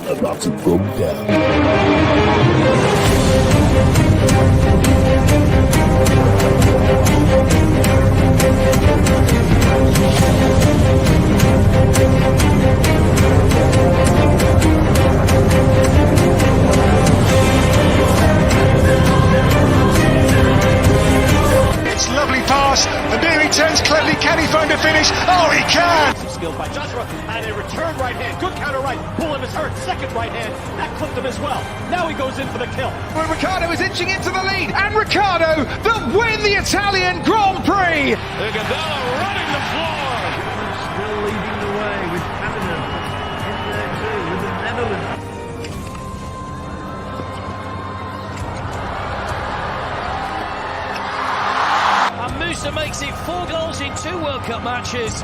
about to go down. It's lovely pass, and here he turns cleverly. Can he find a finish? Oh, he can! Skill by Joshua, and a return right hand. Good counter right. Bullen is hurt. Second right hand. That clipped him as well. Now he goes in for the kill. Well, Ricciardo is inching into the lead, and Ricciardo that win the Italian Grand Prix! Gabella running the floor. Still leading the way with Canada in there too with the Netherlands. And Musa makes it 4 goals in 2 World Cup matches.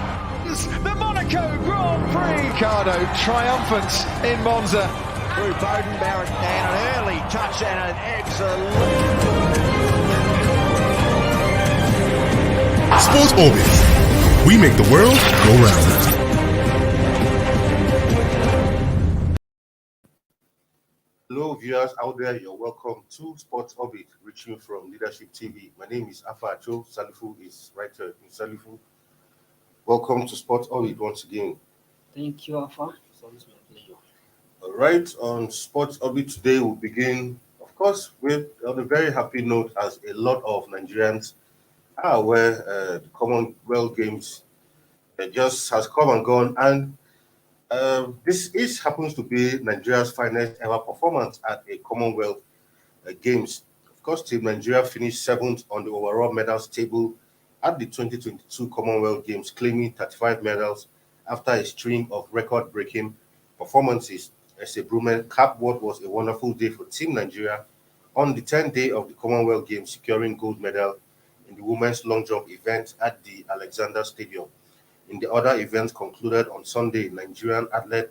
The Monaco Grand Prix! Ricciardo triumphant in Monza. Through Bowden, Barrett, and an early touch and an excellent... Sports Orbit. We make the world go round. Hello, viewers out there. You're welcome to Sports Orbit, reaching from Leadership TV. My name is Afa Acho. Salifu is right here in Salifu. Welcome to Sports Orbit once again. Thank you, Afa. It's always my pleasure. All right, on Sports Orbit today, we'll begin, of course, with on a very happy note, as a lot of Nigerians are aware, the Commonwealth Games just has come and gone, and this happens to be Nigeria's finest ever performance at a Commonwealth Games. Of course, Team Nigeria finished 7th on the overall medals table at the 2022 Commonwealth Games, claiming 35 medals after a string of record-breaking performances. As a Brummel capped what was a wonderful day for Team Nigeria on the 10th day of the Commonwealth Games, securing gold medal in the women's long jump event at the Alexander Stadium. In the other events concluded on Sunday, Nigerian athlete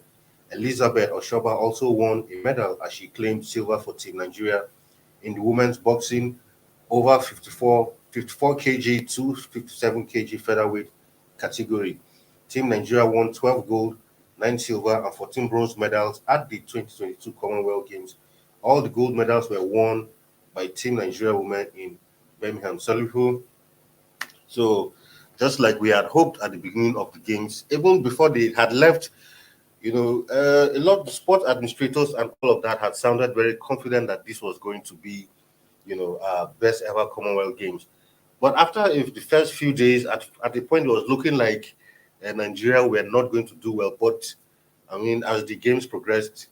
Elizabeth Oshoba also won a medal as she claimed silver for Team Nigeria in the women's boxing over 54 kg to 57 kg featherweight category. Team Nigeria won 12 gold, 9 silver, and 14 bronze medals at the 2022 Commonwealth Games. All the gold medals were won by Team Nigeria women in Birmingham. Salifu. So, just like we had hoped at the beginning of the games, even before they had left, a lot of sport administrators and all of that had sounded very confident that this was going to be, best ever Commonwealth Games. But after the first few days, at the point it was looking like Nigeria were not going to do well. But, as the games progressed,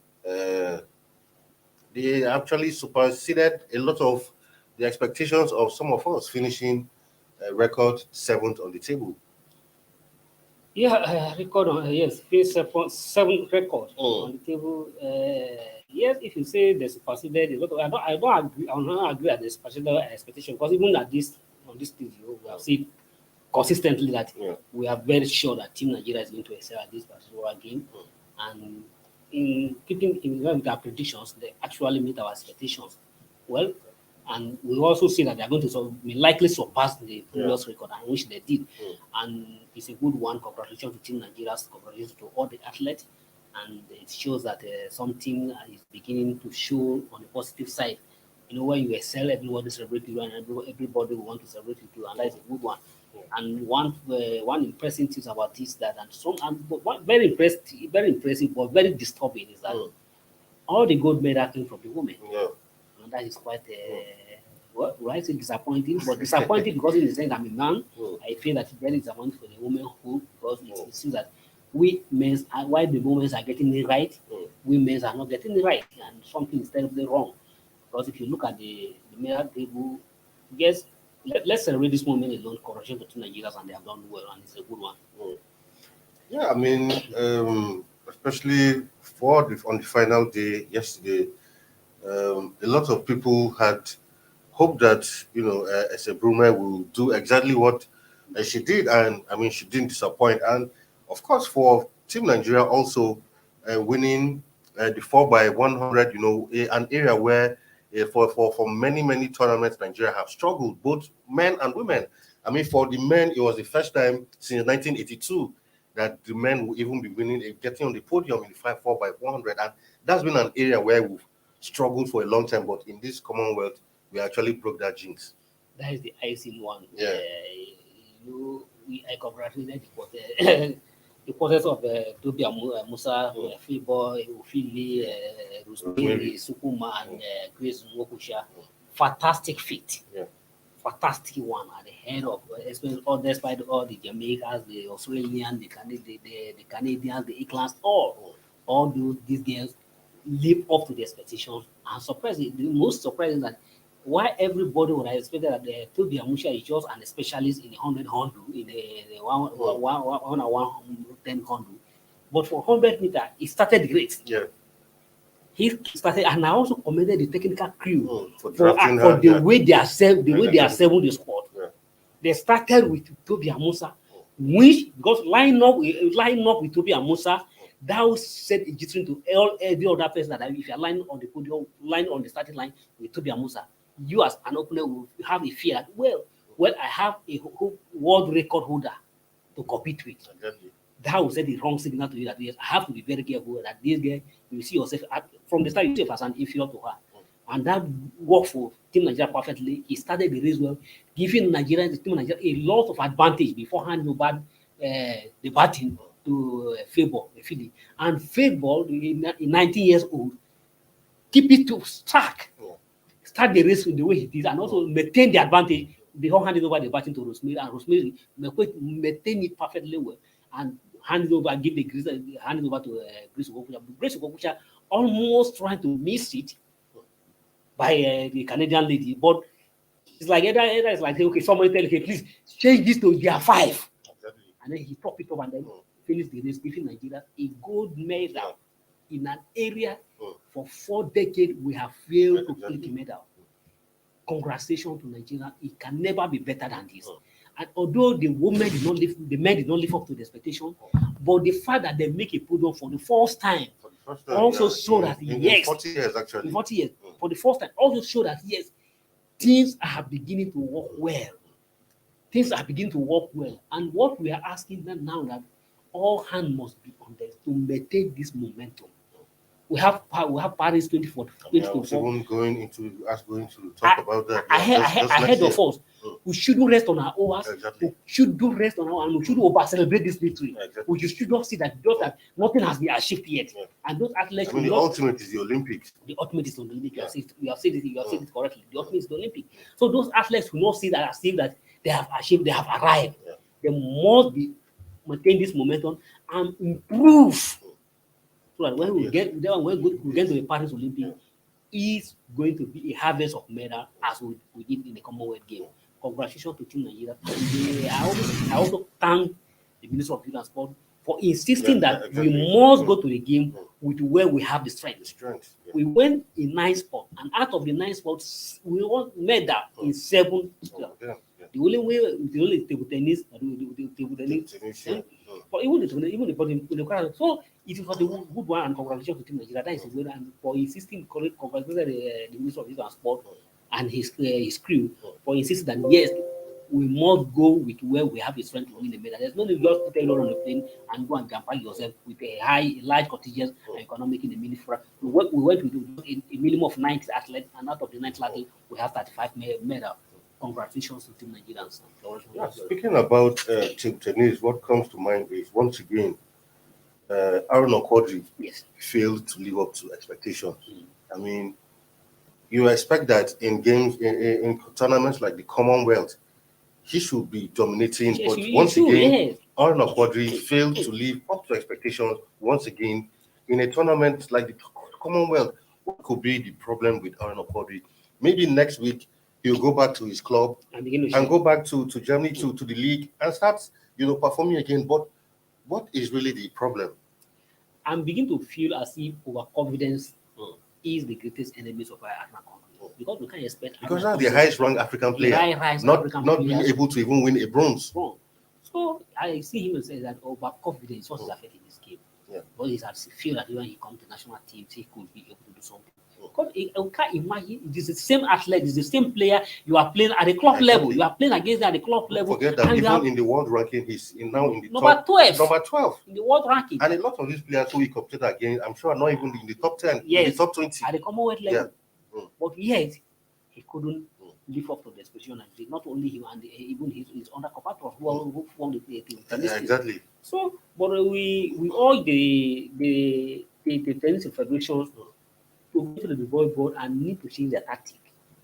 they actually superseded a lot of the expectations of some of us, finishing record 7th on the table. Yeah, yes, finish 7 records on the table. Yes, if you say they superseded, I don't agree. I don't agree at the superseded expectation, because even at on this stage, we have seen consistently that we are very sure that Team Nigeria is going to excel at this particular game, and in keeping in line with our predictions, they actually meet our expectations well. And we also see that they are going to likely surpass the previous record, and which they did. And it's a good one. Congratulations to Team Nigeria's, congratulations to all the athletes. And it shows that something is beginning to show on the positive side. When you excel, everybody celebrates you, and everybody will want to celebrate you too, and that is a good one. And one impressive thing about this very impressive, but very disturbing is that all the gold medals came from the women. And that is quite I say disappointing, but disappointing because in the sense I'm a man, I feel that it's very disappointing for the women because it seems that we men, while the women are getting it right, we men are not getting it right, and something is terribly wrong. Because if you look at the medal table, yes, let's celebrate this moment alone. Correction to Nigerians, and they have done well, and it's a good one. Yeah, especially on the final day yesterday, a lot of people had hoped that Ese Brummel will do exactly what she did, and she didn't disappoint. And of course, for Team Nigeria also winning the 4x100, an area where for many tournaments Nigeria have struggled, both men and women. For the men, it was the first time since 1982 that the men will even be winning, getting on the podium in the 4x100, and that's been an area where we've struggled for a long time. But in this Commonwealth, we actually broke that jinx. That is the icing one. Yeah. I congratulate the process of Tobia Musa, Freeboy, Ufili, Rosemary, Sukuma, and Grace Wokusha. Fantastic feat. Yeah. Fantastic one at the head of, especially all despite all the Jamaicans, the Australians, the Canadians, the Englands, all these girls live up to the expectations. And surprisingly, the most surprising that why everybody would have expected that Toby Amusha is just an specialist in the 100 handle, in the 110 handle. But for 100 meter, he started great. Yeah. He started, and I also commended the technical crew for the way they are serving the squad. Yeah. They started with Toby Amusa, which because line up with Toby Amusa, that will set a jittering to every other person that if you are lying on the podium, lying on the starting line with Toby Amusa, you as an opener will have a fear that, well, I have a world record holder to compete with. Exactly. That will set the wrong signal to you that yes, I have to be very careful that this girl, you see yourself from the start, you see yourself as an inferior to her. And that worked for Team Nigeria perfectly. He started the race well, giving Team Nigeria a lot of advantage before handing over the batting to Favour, Philly. And Favour, in 19 years old, keep it to start the race in the way he did, and also maintain the advantage before handing over the batting to Rosemary. And Rosemary maintain it perfectly well and hand it over, hand it over to Grace Okokucha. Grace Okokucha almost trying to miss it by the Canadian lady, but it's like Eda is like, okay, somebody tell him, please change this to year 5. Exactly. And then he top it up and then finish the race, giving Nigeria a gold medal in an area for 4 decades we have failed to click a medal. Congratulations to Nigeria. It can never be better than this. And although the men did not live up to the expectation, but the fact that they make a podium for the first time also show that yes, 40 years actually. in 40 years, for the first time, also show that yes, things are beginning to work well. Things are beginning to work well. And what we are asking them now that all hands must be on this to maintain this momentum. We have Paris 2024. Going to talk about that. Ahead of us. We shouldn't rest on our oars. Exactly. We shouldn't rest on our and we should over celebrate this victory. Exactly. We should not see that just that nothing has been achieved yet. Yeah. And those athletes the ultimate is the Olympics. The ultimate is the Olympics. You have said it correctly. The ultimate is the Olympics. So those athletes will not see that as if that they have achieved, they have arrived. Yeah. They must maintain this momentum and improve. So that when we get there, when we get to the Paris Olympics, is going to be a harvest of medal as we did in the Commonwealth Games. Congratulations to Team Nigeria. I also thank the Minister of Youth and Sport for insisting that we must go to the game with where we have the strength. We went in 9 sports, and out of the 9 sports, we won medal in 7. The only table tennis, but even the crowd. So it was a good one, and congratulations to Team Nigeria. That is a good one for insisting. Congratulations the Minister of Youth and Sport and his crew for insisting that yes, we must go with where we have a strength to win the medal. There's no need just put it on the plane and go and jump yourself with a large contingent and economic in the minimum. We went with a minimum of 90 athletes, and out of the 90 athletes, we have 35 medals. Congratulations to Team Nigerians. Speaking about team tennis, what comes to mind is once again, Aaron Okwodri failed to live up to expectations. I mean, you expect that in games, in tournaments like the Commonwealth, he should be dominating. Yes, but once again, yes. Aaron Okwodri failed to live up to expectations once again in a tournament like the Commonwealth. What could be the problem with Aaron Okwodri? Maybe next week he'll go back to his club and go back to Germany to the league and start performing again. But what is really the problem? I'm beginning to feel as if overconfidence is the greatest enemies of our African country. Because we can't expect because that's the highest ranked African player, not being able to even win a bronze. So I see him and say that overconfidence was affecting this game. Yeah. But he has feel that when he comes to national team, he could be able to do something. Because you can't imagine it is the same athlete, it's the same player you are playing at the club level. You are playing against at the club level. Forget that and even in the world ranking, he's now in the number top 12. Number 12 in the world ranking. And a lot of these players who he competed against, I'm sure, are not even in the top 10, Yes, in the top 20. at the Commonwealth level. Yeah. But yet, he couldn't live up to the expectation. And not only him, and even his other compatriots who won the team. Exactly. So, but we all the tennis federations to go to the board and need to change their tactic.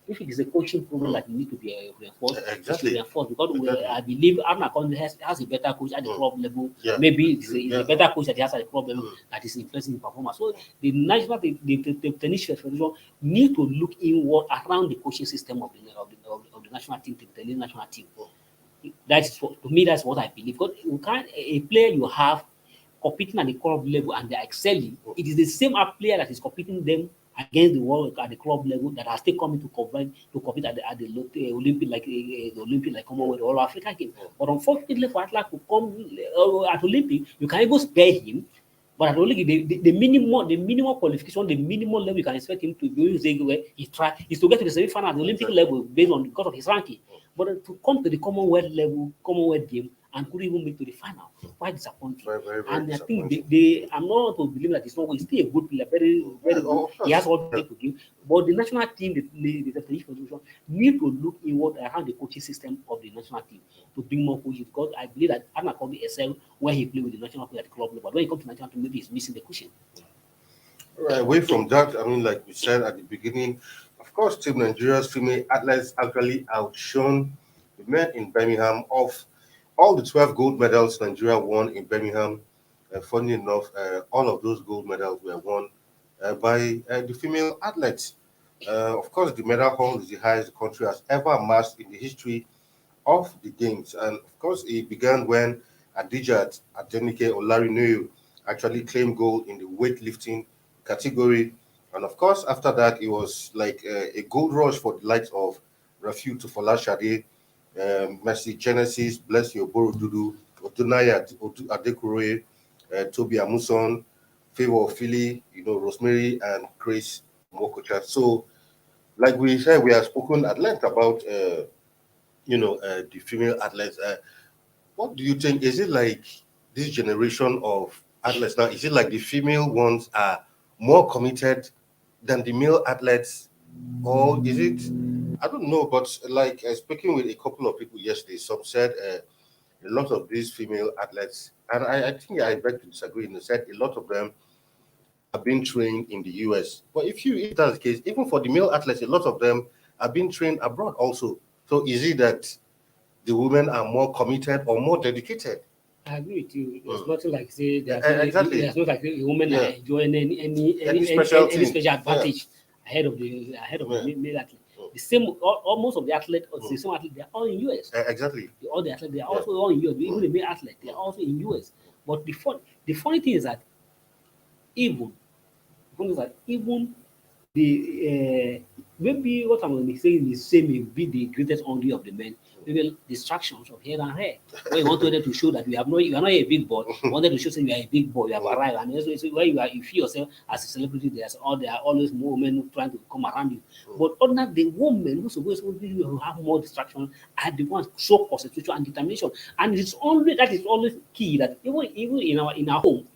If it is a coaching problem that need to be reinforced, Exactly. Reinforced because Exactly. I believe Arna Conde has a better coach at the club level. Yeah. Maybe it's a better coach that he has at the club level that is influencing performance. So the national the tennis federation need to look inward around the coaching system of the national team, the tennis national team. That's to me that's what I believe. Because you can't a player you have competing at the club level and they are excelling. It is the same player that is competing them against the world at the club level that are still coming to compete at the Olympic like Commonwealth or African Games. But unfortunately for Atlas to come at Olympic, you can even spare him. But at Olympic, the minimum qualification, the minimum level you can expect him to do is to get to the semi-final at the Olympic level because of his ranking. But to come to the Commonwealth level, Commonwealth game, and couldn't even make to the final. Quite disappointing. Very and I think I'm not to believe that it's not. He's still a good player, very good. He has all the to give. But the national team, the federation, need to look inward around the coaching system of the national team to bring more coaches. Because I believe that Anna Kobe excel when he played with the national team at the club level. But when he comes to national team, maybe he's missing the coaching. Right, away from that, I mean, like we said at the beginning, of course, Team Nigeria's female athletes actually outshone the men in Birmingham. Of all the 12 gold medals Nigeria won in Birmingham, funny enough, all of those gold medals were won by the female athletes. Of course, the medal haul is the highest the country has ever amassed in the history of the games. And of course, it began when Adijat Adenike Olarinuyu actually claimed gold in the weightlifting category. And of course, after that, it was like a gold rush for the likes of Rafiu Tufolashade, Mercy Genesis, Bless Your Borodudu, Odunaya Adekuroye, Toby Amuson, Favor Philly, Rosemary and Grace Mokocha. So, like we said, we have spoken at length about, the female athletes. What do you think? Is it like this generation of athletes now? Is it like the female ones are more committed than the male athletes, or is it? I don't know, but like speaking with a couple of people yesterday, some said a lot of these female athletes, and I think I beg to disagree. And they said a lot of them are being trained in the US. But if that's the case, even for the male athletes, a lot of them are being trained abroad also. So is it that the women are more committed or more dedicated? I agree with you. There's nothing like say exactly. There's not like a woman enjoying any special advantage ahead of the male athlete. The same, most of the athletes, the same athlete, they are all in US. Exactly. All the athletes, they are also all in US. Even the male athlete, they are also in US. But the funny thing is that even the maybe what I'm going to be saying is same will be the greatest only of the men. Maybe distractions of here and there. When you wanted to show that you are not a big boy, you wanted to show that you are a big boy, you have arrived, and also where you feel yourself as a celebrity, there are always more women trying to come around you. But other the women who supposed to have more distraction are the ones so concentration and determination. And that is always key that even in our home,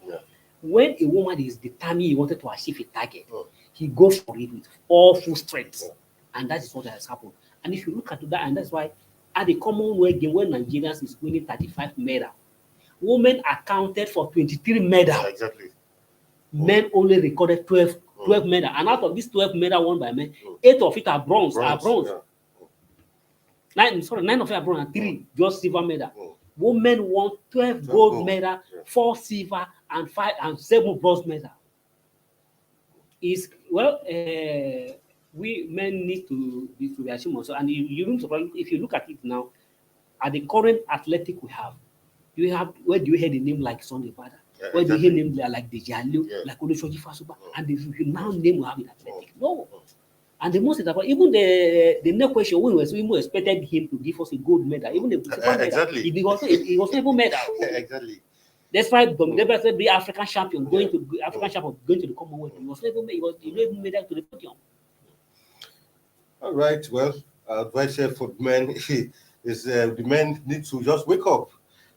when a woman is determined he wanted to achieve a target, he goes for it with all full strength. And that is what has happened. And if you look at that, and that's why at the Commonwealth game, when Nigerians is winning 35 medals, women accounted for 23 medals. Exactly. Men only recorded 12 medals. And out of these 12 medals won by men, 8 of it are bronze. Yeah. 9 of it are bronze and 3 just silver medal. Women won 12 gold medals, 4 silver and 5 and 7 bronze medals. We men need to be ashamed also. And if you look at it now, at the current athletic we have, where do you hear the name like Sunday Father? Where do you hear names like Dejalu, like Olusoji Fasuba? And if you now name we have in athletic, no. And the most important, even the next question, we expected him to give us a gold medal, even the silver medal. It was not even medal. Exactly. Despite the African champion going to the Commonwealth, he was never made that to the podium. All right. Well, advice here for men is the men need to just wake up.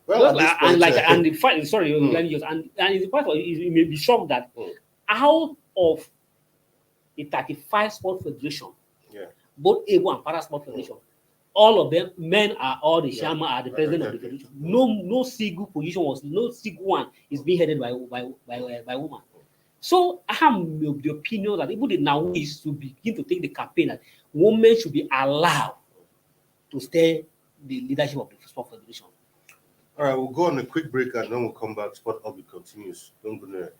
Well, at this point, and the fight. Sorry, let me just and the part of you may be shocked that out of the 35 sport federation, both AWO and Para Sport Federation, all of them men are all the chairman, are the president of the federation. No single position no single one is being headed by woman. So I have the opinion that even the now is to begin to take the campaign that women should be allowed to stay the leadership of the sport federation. All right, we'll go on a quick break and then we'll come back. Sport Orbit continues. Don't go there.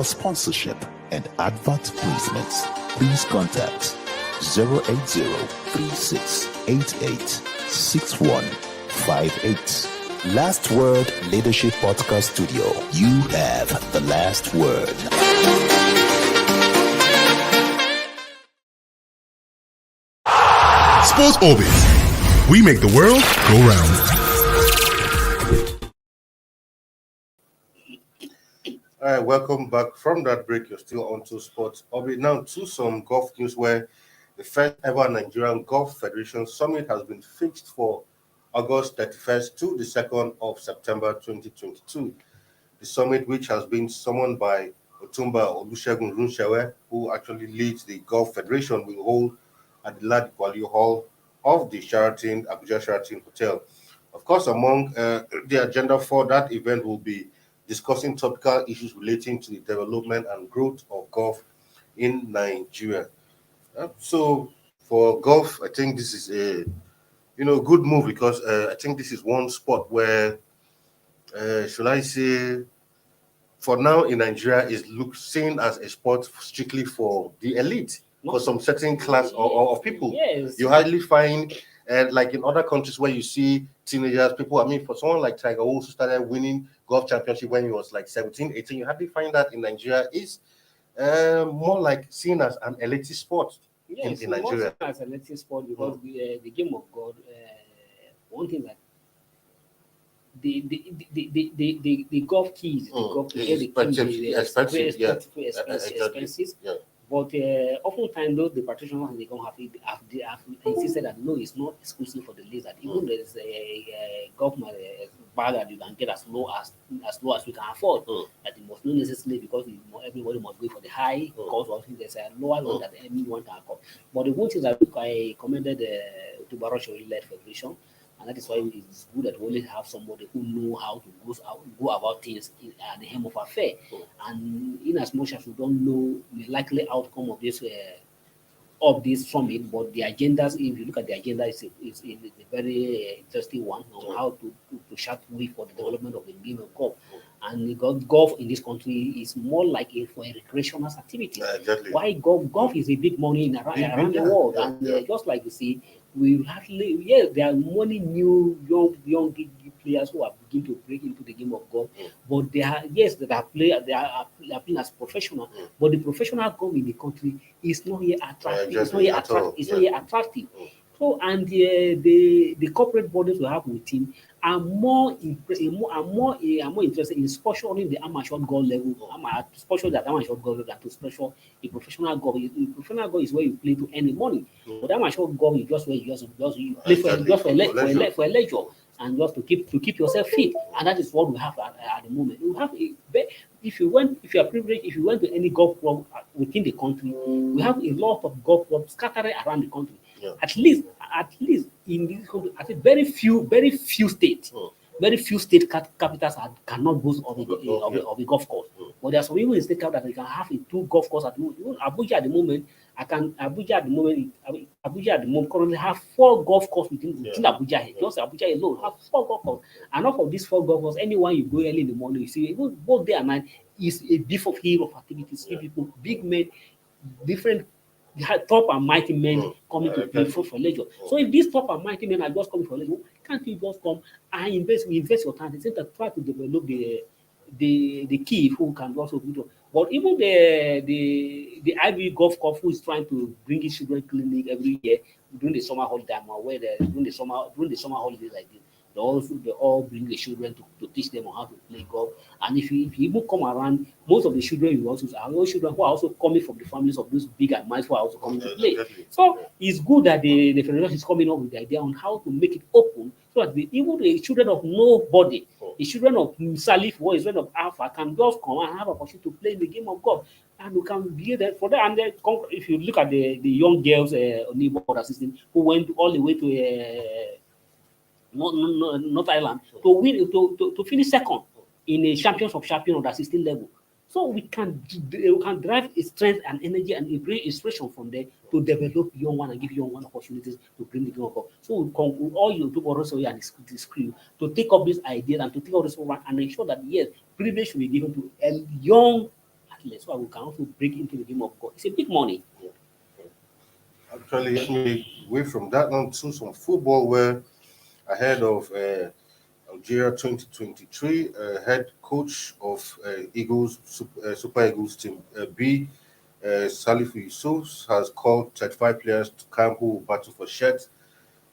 For sponsorship and advert placements, please contact 080-3688-6158. Last Word Leadership Podcast Studio. You have the last word. Sports Orbit. We make the world go round. All right, welcome back from that break. You're still on to Sports Orbit. Now to some golf news where the first ever Nigerian Golf Federation Summit has been fixed for August 31st to the 2nd of September 2022. The summit, which has been summoned by Otumba Olusegun Runshewe, who actually leads the Golf Federation, will hold at the Ladi Kwali Hall of the Abuja Sheraton Hotel. Of course, among the agenda for that event will be discussing topical issues relating to the development and growth of golf in Nigeria. So for golf, I think this is a good move because I think this is one sport where, should I say, for now in Nigeria is seen as a sport strictly for the elite, for some certain class of people. Yes. You hardly find, like in other countries where you see teenagers, people, I mean, for someone like Tiger Woods who started winning golf championship when he was like 17, 18, you hardly find that in Nigeria is more like seen as an elitist sport in Nigeria. As an elitist sport because the game of God, one thing that the golf keys, expenses. Yeah. But oftentimes, those the practitioners they don't have insisted that no, it's not exclusive for the ladies. That even there is a golf bag that you can get as low as we can afford. That it must not necessarily because everybody must go for the high cost. Or there's a lower one that anyone can afford. But the one thing that I commended to Barrow-led Federation. And that is why it's good that we only have somebody who know how to go about things at the hem of affair. And in as much as we don't know the likely outcome of this summit, but the agendas, if you look at the agenda, it's a very interesting one on how to chart way for the development of the game of golf. And golf in this country is more like for a recreational activity. Exactly. Why golf is a big money around the world, and just like you see. There are many new young players who are beginning to break into the game of golf, but they are playing as professional. But the professional golf in the country is not yet attractive. It's not yet attractive. So and the corporate bodies we have with him are more interested in sponsoring the amateur golf level, sponsoring the amateur golf level than to sponsor a professional golf. A professional golf is where you play to earn money, but amateur golf is just where you play for leisure and just to keep yourself fit, and that is what we have at the moment. We have if you are privileged, if you went to any golf club within the country, we have a lot of golf clubs scattered around the country. Yeah. At least in this country, I think very few states, very few state capitals cannot boast of a golf course. But there's some people in State Cap that they can have a 2 golf course at the moment. Even Abuja at the moment, Abuja at the moment currently have 4 golf courses within Abuja. Just Abuja alone have 4 golf courses. And off of these 4 golf courses, anyone you go early in the morning, you see even both day and night is a beef of hill of activities. See people, big men, different top and mighty men coming to play for leisure. So if these top and mighty men are just coming for leisure, why can't you just come and invest your time? They say that try to develop the key who can also do it. But even the Ivy Golf Club who is trying to bring his children clinic every year during the summer holiday, during the summer holidays like this, they all bring the children to teach them on how to play golf. And if you even come around, most of the children you also are those children who are also coming from the families of those big and mice who are also coming to play. So it's good that the federation is coming up with the idea on how to make it open so that even the children of nobody, the children of Salif, or the children of Alpha can just come and have an opportunity to play in the game of golf. And we can be there for that. And then, if you look at the young girls on the board assistant who went all the way to North Ireland to win to finish second in a champions of champion on the 16 level. So we can drive strength and energy and bring inspiration from there to develop young one and give young one opportunities to bring the game up. So we all you do also and this crew to take up this idea and to take up this one and ensure that yes, privilege should be given to a young athletes so we can also break into the game of golf. It's a big money. Actually, let me away from that now to some football where ahead of Algeria 2023, head coach of Super Eagles team B, Salif Yusuf, has called 35 players to camp who will battle for shirts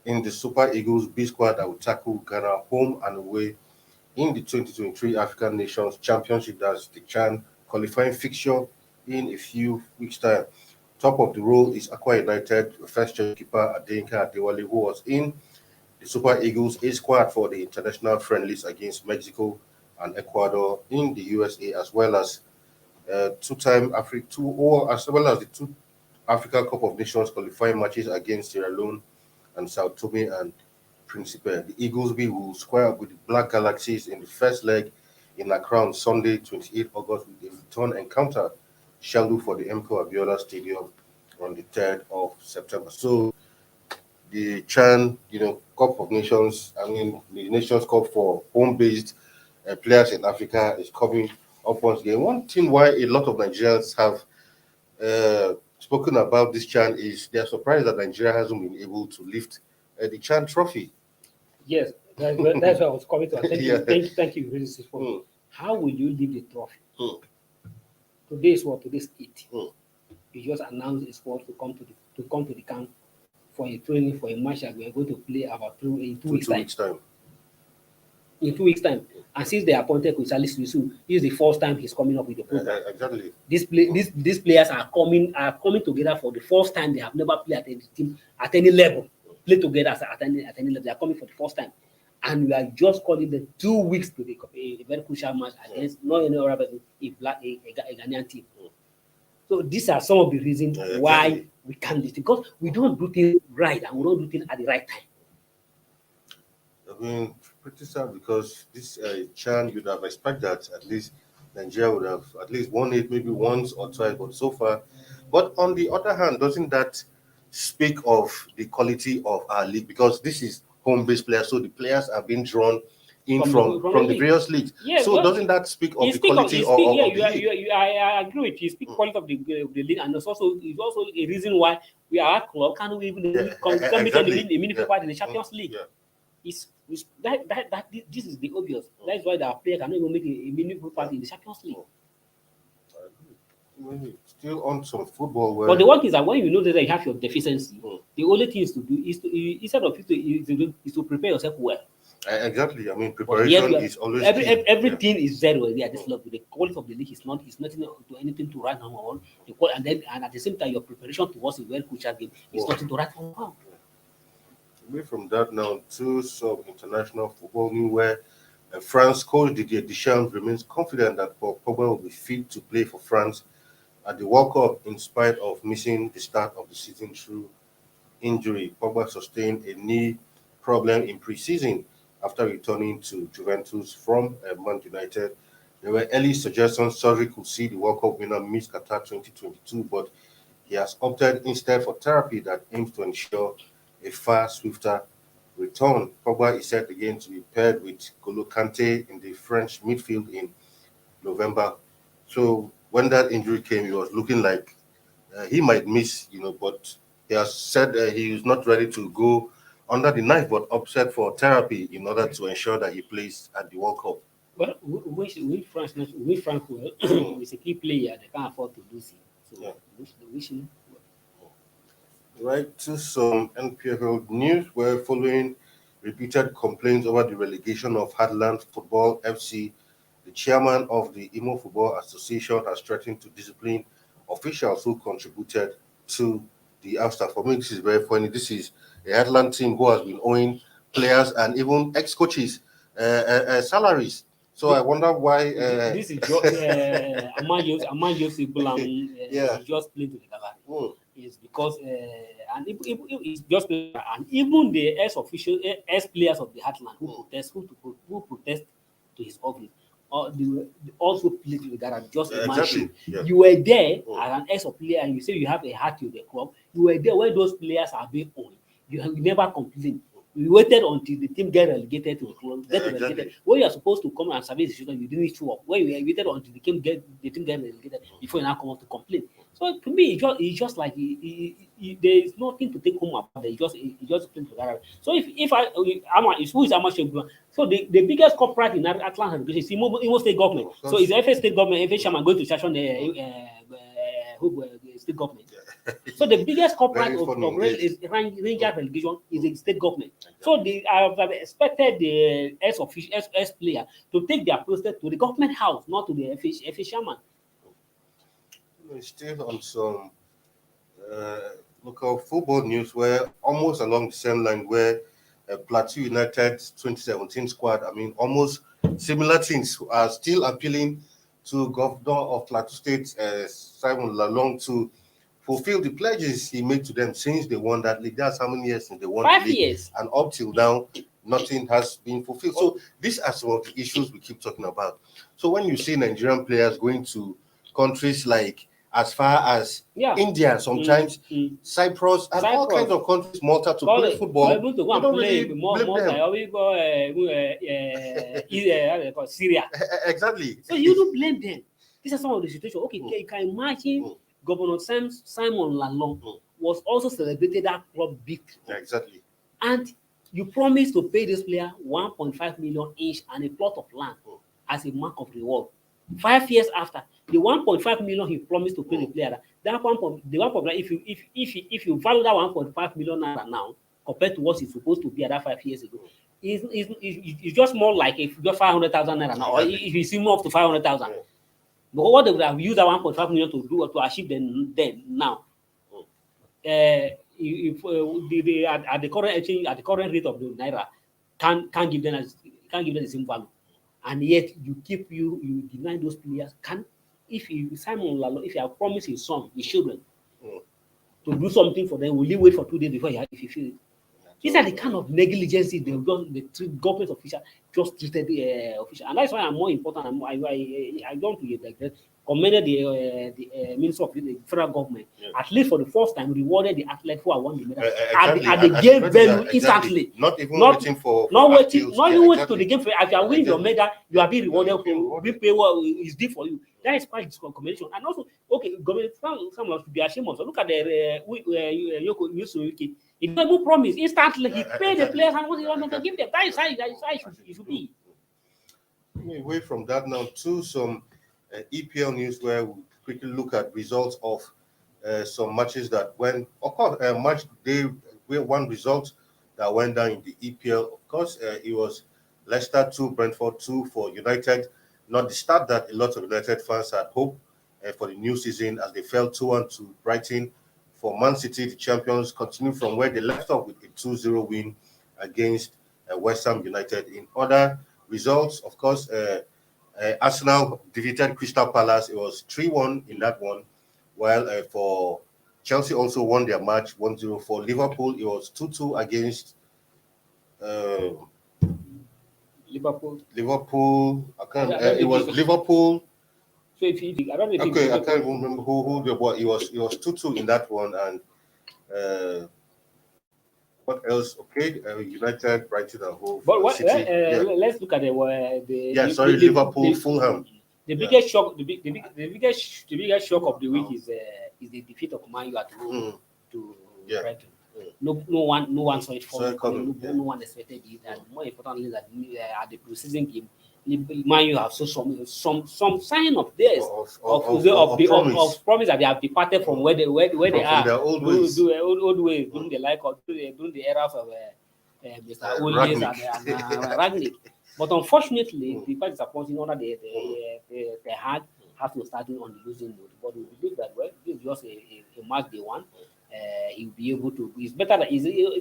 in the Super Eagles B squad that will tackle Ghana home and away in the 2023 African Nations Championship. That's the CHAN qualifying fixture in a few weeks' time. Top of the roll is Aqua United first keeper Adenka Adewale, who was in the Super Eagles A squad for the international friendlies against Mexico and Ecuador in the USA, as well as two-time as well as the 2 Africa Cup of Nations qualifying matches against Sierra Leone and Sao Tome and Principe. The Eagles B will square up with the Black Galaxies in the first leg in Accra on Sunday, 28 August, with a return encounter scheduled for the MK Abiola Stadium on the 3rd of September. So the CHAN, Cup of Nations, the Nations Cup for home-based players in Africa is coming up once again. One thing why a lot of Nigerians have spoken about this CHAN is they're surprised that Nigeria hasn't been able to lift the CHAN trophy. Yes, that's what I was coming to. Thank you. Really, how will you leave the trophy? Today's 8. You just announced it's supposed to come to the camp for a training for a match that we are going to play about in 2 weeks' time. In 2 weeks' time, and since they appointed Salif Yusuf, this is the first time he's coming up with the program. Exactly. These players are coming together for the first time. They have never played at any team at any level. Play together at any level. They are coming for the first time, and we are just calling the 2 weeks to a very crucial match against not any other person, a Ghanaian team. So these are some of the reasons why we can't do it, because we don't do things right and we don't do things at the right time. I mean, pretty sad because this CHAN, you'd have expected that at least Nigeria would have at least won it maybe once or twice, but so far. But on the other hand, doesn't that speak of the quality of our league? Because this is home-based players, so the players are being drawn in from the various leagues. Yeah, so doesn't that speak of the quality of the league? I agree with you. Speak quality of the league, and it's also a reason why we are a club can't even compete in the meaningful part in the Champions League. This is the obvious. That's why the player cannot even make a meaningful part in the Champions League. Still on some football. But the one thing is that when you know that you have your deficiency, the only thing is to do is to prepare yourself well. Exactly. I mean, preparation is always everything is very well at this level. The quality of the league is nothing to anything to write home on. And at the same time, your preparation towards a very crucial game is nothing to write home on. Away from that now to some international football news where France coach Didier Deschamps remains confident that Paul Pogba will be fit to play for France at the World Cup in spite of missing the start of the season through injury. Pogba sustained a knee problem in pre-season after returning to Juventus from Man United. There were early suggestions Surrey could see the World Cup winner miss Qatar 2022, but he has opted instead for therapy that aims to ensure a far swifter return. Pogba is set again to be paired with N'Golo Kante in the French midfield in November. So when that injury came, he was looking like he might miss, but he has said he is not ready to go under the knife, but opted for therapy in order to ensure that he plays at the World Cup. Well, we France, well, is a key player. They can't afford to lose him. So Yeah. we wish him well. Right to some NPFL news. We're following repeated complaints over the relegation of Heartland Football FC. The chairman of the Imo Football Association has threatened to discipline officials who contributed to the ouster. For me, this is very funny. This is a Heartland team who has been owing players and even ex-coaches salaries. So I wonder why. This is just Amanjo Sibulam. Yeah. He just played to the gallery. Hmm. It's because and it's just and even the ex players of the Heartland who protest to his office, they also played to the gallery. Just imagine Exactly. Yeah. you were there Hmm. as an ex player and you say you have a heart to the club. You were there when those players are being owned. You never complained. We waited until the team get relegated to the club. Exactly. When you are supposed to come and service the children, you didn't show up. When you waited until the team get relegated before you now come up to complain. So to me, it's just like there is nothing to take home about it. It's just playing to that. So who is Amash? So the biggest corporate in Atlanta is Imo State government. So is the FA state government, FA chairman going to sanction the state government? So the biggest corporate Very of funny is Rangers relegation is the state government. So I have expected the ex player to take their protest to the government house, not to the FA chairman. Still on some local football news, where almost along the same line, where Plateau United 2017 squad, almost similar things are still appealing to Governor of Plateau State, Simon Lalong, to fulfill the pledges he made to them since they won that league. That's how many years since they won 5 the league, years. and up till now, nothing has been fulfilled. So these are some of the issues we keep talking about. So when you see Nigerian players going to countries like as far as India, sometimes Cyprus, and all kinds of countries, Malta, to play football, able to go and don't play really more blame them. always go Syria. Exactly. So you don't blame them. These are some of the situations. Okay, you can imagine Governor Simon Lalong was also celebrated that club big. Exactly. And you promised to pay this player 1.5 million each and a plot of land as a mark of reward. 5 years after, the 1.5 million he promised to pay the player, if you value that 1.5 million naira now compared to what it's supposed to be at that 5 years ago, it's just more like if you got 500,000 naira now, or if you see more up to 500,000. But what they would have used that 1.5 million to do to achieve then now, at the current exchange, at the current rate of the naira, can't give them the same value, and yet you deny those players. If Simon Lalong, if you have promised his son, his children, to do something for them, will he wait for 2 days before if he feels it? These are the kind of negligence the government official just treated the official, and that's why I'm more important. I don't commended the Minister of the federal government, at least for the first time, rewarded the athlete who won the medal at the game venue instantly. Not even waiting for not even waiting to the game. If you are winning your medal, you are being rewarded for being paid what is due for you. That is quite discrimination. And also, government some of be ashamed of. So look at the Yoko Yusuke. He don't even promise instantly. He paid the players and what he wanted to give them. That is how it should be. Away from that now to some EPL news, where we quickly look at results of some matches that went. Of course, match day one result that went down in the EPL. Of course, it was Leicester 2, Brentford 2 for United. Not the start that a lot of United fans had hoped for the new season, as they fell 2-1 to Brighton. For Man City, the champions continue from where they left off with a 2-0 win against West Ham United. In other results, of course, Arsenal defeated Crystal Palace. It was 3-1 in that one, while for Chelsea also won their match 1-0. For Liverpool, it was 2-2 against Liverpool. I can't. It was Liverpool. So if I don't know if Okay, I can't remember who they were. It was 2-2 in that one, and what else? Okay, United, Brighton, and Hove. But what? City. Let's look at the Liverpool, Fulham. The biggest shock, the biggest shock of the week is the defeat of Man U at home to Brighton. No one saw it coming. No one expected it, and more importantly, that at the preseason game, Man U have some sign of theirs of promise that they have departed from where they are. Their old ways during the during the era of Mr. Olies and Ragnick. But unfortunately, the quite disappointing under the hard have to start on the losing note. But we believe that this is just a match day one. He'll be able to. It's better that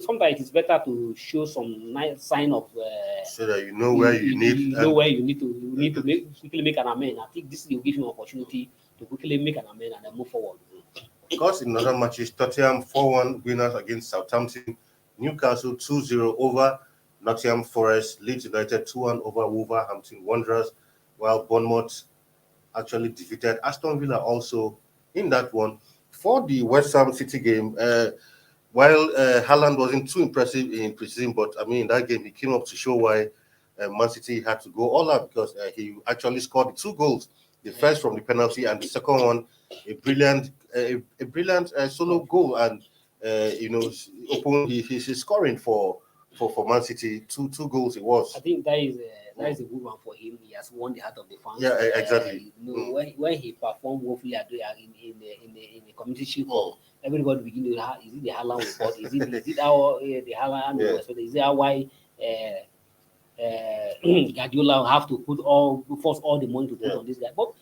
sometimes it's better to show some nice sign of so that you know where you need to quickly make an amend. I think this will give him an opportunity to quickly make an amend and then move forward. Of course, in other matches, Tottenham 4-1 winners against Southampton, Newcastle 2-0 over Nottingham Forest, Leeds United 2-1 over Wolverhampton Wanderers, while Bournemouth actually defeated Aston Villa also in that one. For the West Ham City game, while Haaland wasn't too impressive in preseason, but I mean, in that game, he came up to show why Man City had to go all out, because he actually scored the 2 goals, the first from the penalty and the second one, a brilliant solo goal, and opened his scoring for Man City. Two goals it was. I think that is a good one for him. He has won the heart of the fans. Yeah, exactly. When he performed woefully in the community shield, everybody begin to is it the Haaland report? Is it how the Haaland? Yeah. So is that why Guardiola have to force all the money to put on this guy? But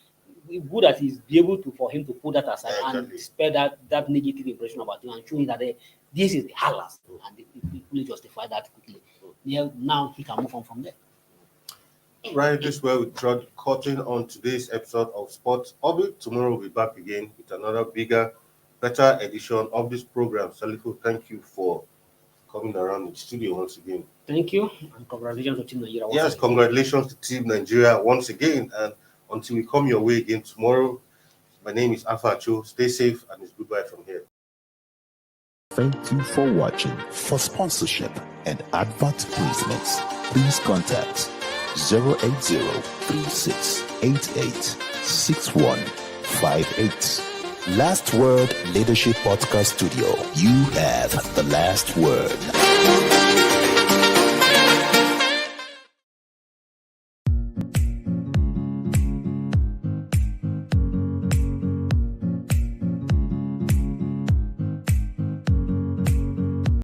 it's good that he's be able to for him to put that aside and spare that negative impression about him and showing that this is the Haaland, and people justify that quickly. Yeah, now he can move on from there. Right, this is where we draw the curtain on today's episode of Sports Orbit. Tomorrow we'll be back again with another bigger, better edition of this program. Salifu, thank you for coming around the studio once again. Thank you, and congratulations to Team Nigeria. Yes, congratulations to Team Nigeria once again. And until we come your way again tomorrow, my name is Alpha Cho. Stay safe, and it's goodbye from here. Thank you for watching. For sponsorship and advert placements, please contact 080-3688-6158. Last Word Leadership Podcast Studio. You have the last word.